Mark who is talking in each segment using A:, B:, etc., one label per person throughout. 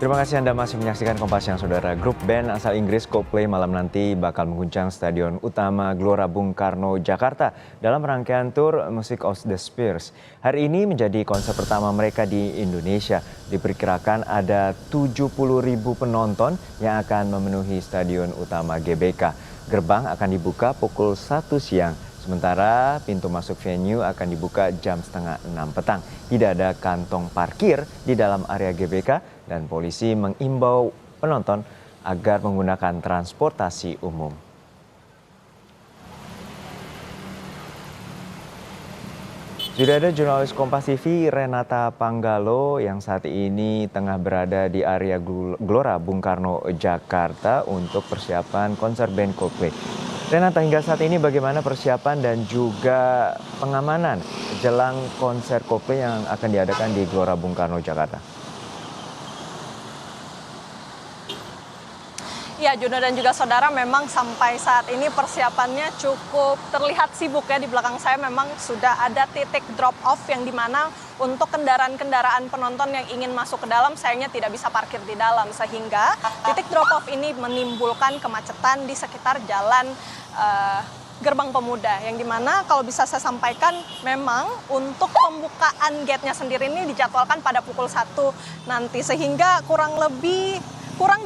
A: Terima kasih Anda masih menyaksikan Kompas Siang, Saudara. Grup band asal Inggris Coldplay malam nanti bakal mengguncang Stadion Utama Gelora Bung Karno, Jakarta dalam rangkaian tur Music of the Spheres. Hari ini menjadi konser pertama mereka di Indonesia. Diperkirakan ada 70.000 penonton yang akan memenuhi Stadion Utama GBK. Gerbang akan dibuka pukul 1 siang. Sementara pintu masuk venue akan dibuka jam setengah 6 petang. Tidak ada kantong parkir di dalam area GBK dan polisi mengimbau penonton agar menggunakan transportasi umum. Sudah ada jurnalis Kompas TV Renata Panggalo yang saat ini tengah berada di area Gelora Bung Karno, Jakarta untuk persiapan konser band Coldplay. Renata, hingga saat ini bagaimana persiapan dan juga pengamanan jelang konser Coldplay yang akan diadakan di Gelora Bung Karno, Jakarta?
B: Ya, Juno dan juga saudara, memang sampai saat ini persiapannya cukup terlihat sibuk ya. Di belakang saya memang sudah ada titik drop off yang dimana untuk kendaraan-kendaraan penonton yang ingin masuk ke dalam sayangnya tidak bisa parkir di dalam. Sehingga titik drop off ini menimbulkan kemacetan di sekitar jalan Gerbang Pemuda. Yang dimana kalau bisa saya sampaikan memang untuk pembukaan gate-nya sendiri ini dijadwalkan pada pukul 1 nanti. Sehingga kurang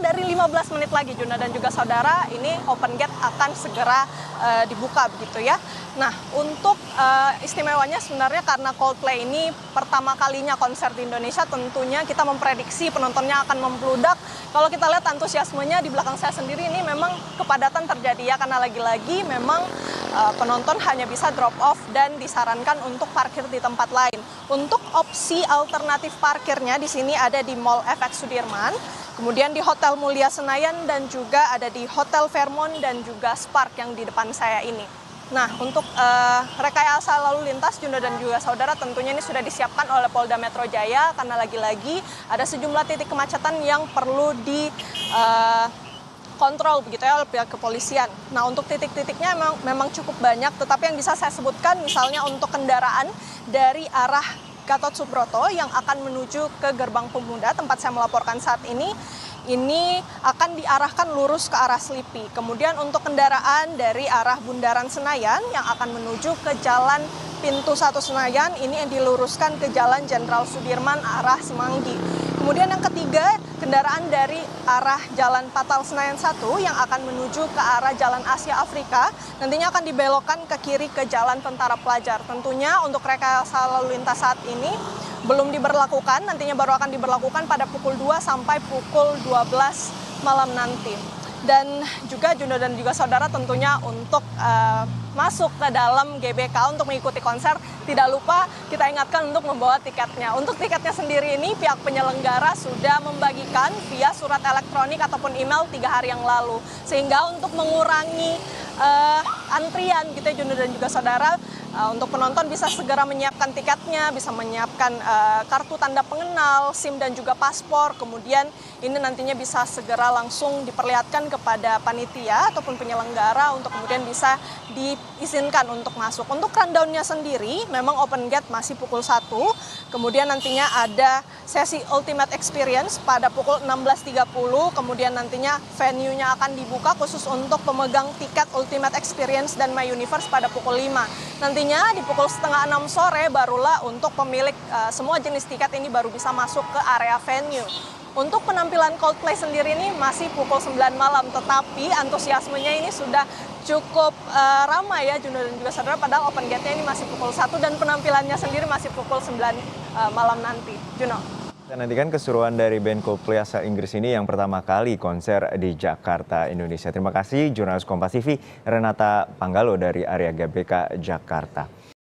B: dari 15 menit lagi, Juna dan juga saudara, ini open gate akan segera dibuka begitu ya. Nah, untuk istimewanya sebenarnya karena Coldplay ini pertama kalinya konser di Indonesia, tentunya kita memprediksi penontonnya akan membludak. Kalau kita lihat antusiasmenya di belakang saya sendiri ini memang kepadatan terjadi ya, karena lagi-lagi memang penonton hanya bisa drop off dan disarankan untuk parkir di tempat lain. Untuk opsi alternatif parkirnya di sini ada di Mall FX Sudirman, kemudian di Hotel Mulia Senayan, dan juga ada di Hotel Fairmont dan juga Spark yang di depan saya ini. Nah, untuk rekayasa lalu lintas, Junda dan juga saudara, tentunya ini sudah disiapkan oleh Polda Metro Jaya karena lagi-lagi ada sejumlah titik kemacetan yang perlu kontrol begitu ya oleh pihak kepolisian. Nah, untuk titik-titiknya memang cukup banyak, tetapi yang bisa saya sebutkan misalnya untuk kendaraan dari arah Gatot Subroto yang akan menuju ke Gerbang Pemuda tempat saya melaporkan saat ini akan diarahkan lurus ke arah Slipi. Kemudian untuk kendaraan dari arah Bundaran Senayan yang akan menuju ke Jalan Pintu 1 Senayan ini yang diluruskan ke Jalan Jenderal Sudirman arah Semanggi. Kemudian yang ketiga, kendaraan dari arah Jalan Patal Senayan 1 yang akan menuju ke arah Jalan Asia Afrika nantinya akan dibelokkan ke kiri ke Jalan Tentara Pelajar. Tentunya untuk rekayasa lalu lintas saat ini belum diberlakukan, nantinya baru akan diberlakukan pada pukul 2 sampai pukul 12 malam nanti. Dan juga Juno dan juga saudara, tentunya untuk masuk ke dalam GBK untuk mengikuti konser, tidak lupa kita ingatkan untuk membawa tiketnya. Untuk tiketnya sendiri ini pihak penyelenggara sudah membagikan via surat elektronik ataupun email 3 hari yang lalu. Sehingga untuk mengurangi antrian gitu ya Juno dan juga saudara, untuk penonton bisa segera menyiapkan tiketnya, bisa menyiapkan kartu tanda pengenal, SIM dan juga paspor. Kemudian ini nantinya bisa segera langsung diperlihatkan kepada panitia ataupun penyelenggara untuk kemudian bisa diizinkan untuk masuk. Untuk rundown-nya sendiri memang open gate masih pukul 1, kemudian nantinya ada sesi Ultimate Experience pada pukul 16.30, kemudian nantinya venue-nya akan dibuka khusus untuk pemegang tiket Ultimate Experience dan My Universe pada pukul 5. Nantinya di pukul setengah 6 sore barulah untuk pemilik semua jenis tiket ini baru bisa masuk ke area venue. Untuk penampilan Coldplay sendiri ini masih pukul 9 malam, tetapi antusiasmenya ini sudah cukup ramai ya Juno dan juga saudara, padahal open gate-nya ini masih pukul 1 dan penampilannya sendiri masih pukul 9 malam nanti. Juno.
A: Dan nantikan keseruan dari band Coldplay asal Inggris ini yang pertama kali konser di Jakarta, Indonesia. Terima kasih jurnalis Kompas TV Renata Panggalo dari area GBK Jakarta.